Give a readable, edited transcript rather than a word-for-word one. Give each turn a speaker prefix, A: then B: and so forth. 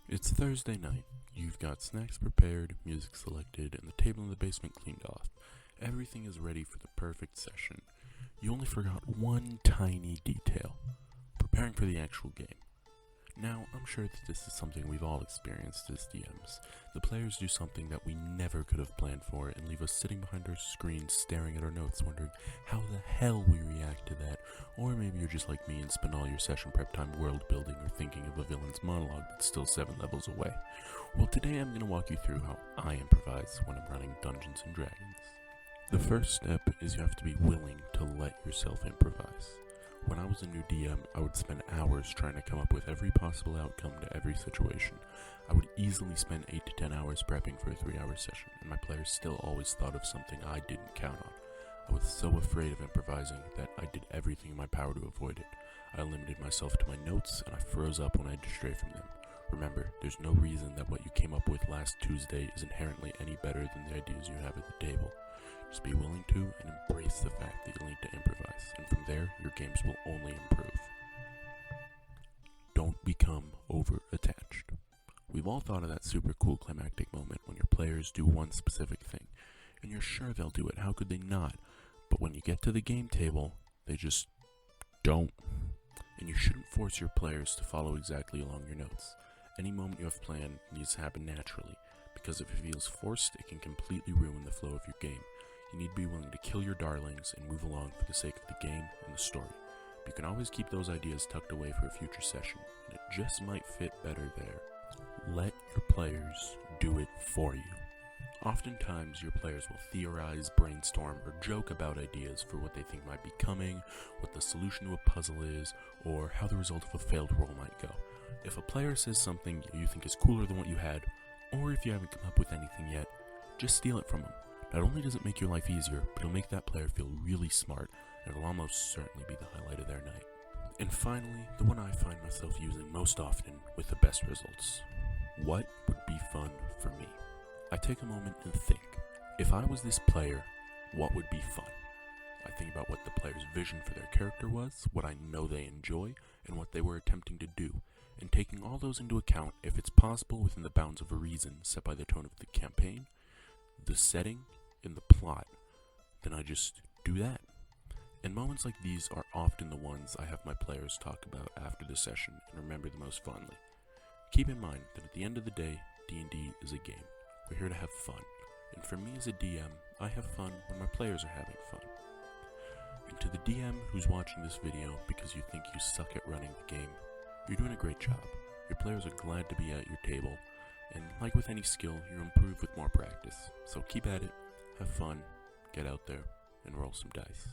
A: It's Thursday night. You've got snacks prepared, music selected, and the table in the basement cleaned off. Everything is ready for the perfect session. You only forgot one tiny detail: preparing for the actual game. Now, I'm sure that this is something we've all experienced as DMs. The players do something that we never could have planned for and leave us sitting behind our screens staring at our notes wondering how the hell we react to that. Or maybe you're just like me and spend all your session prep time world building or thinking of a villain's monologue that's still 7 levels away. Well, today I'm going to walk you through how I improvise when I'm running Dungeons & Dragons. The first step is you have to be willing to let yourself improvise. When I was a new DM, I would spend hours trying to come up with every possible outcome to every situation. I would easily spend 8 to 10 hours prepping for a 3-hour session, and my players still always thought of something I didn't count on. I was so afraid of improvising that I did everything in my power to avoid it. I limited myself to my notes, and I froze up when I had to stray from them. Remember, there's no reason that what you came up with last Tuesday is inherently any better than the ideas you have at the table. Just be willing to and embrace the fact that you'll need to improvise, and from there, your games will only improve. Don't become over-attached. We've all thought of that super cool climactic moment when your players do one specific thing, and you're sure they'll do it. How could they not? But when you get to the game table, they just don't. And you shouldn't force your players to follow exactly along your notes. Any moment you have planned needs to happen naturally, because if it feels forced, it can completely ruin the flow of your game. You need to be willing to kill your darlings and move along for the sake of the game and the story. You can always keep those ideas tucked away for a future session, and it just might fit better there. Let your players do it for you. Oftentimes, your players will theorize, brainstorm, or joke about ideas for what they think might be coming, what the solution to a puzzle is, or how the result of a failed roll might go. If a player says something you think is cooler than what you had, or if you haven't come up with anything yet, just steal it from them. Not only does it make your life easier, but it'll make that player feel really smart, and it'll almost certainly be the highlight of their night. And finally, the one I find myself using most often with the best results. What would be fun for me? I take a moment and think, if I was this player, what would be fun? I think about what the player's vision for their character was, what I know they enjoy, and what they were attempting to do. And taking all those into account, if it's possible within the bounds of a reason set by the tone of the campaign, the setting, and the plot, then I just do that. And moments like these are often the ones I have my players talk about after the session and remember the most fondly. Keep in mind that at the end of the day, D&D is a game. We're here to have fun. And for me as a DM, I have fun when my players are having fun. And to the DM who's watching this video because you think you suck at running the game, you're doing a great job. Your players are glad to be at your table, and like with any skill, you improve with more practice. So keep at it, have fun, get out there, and roll some dice.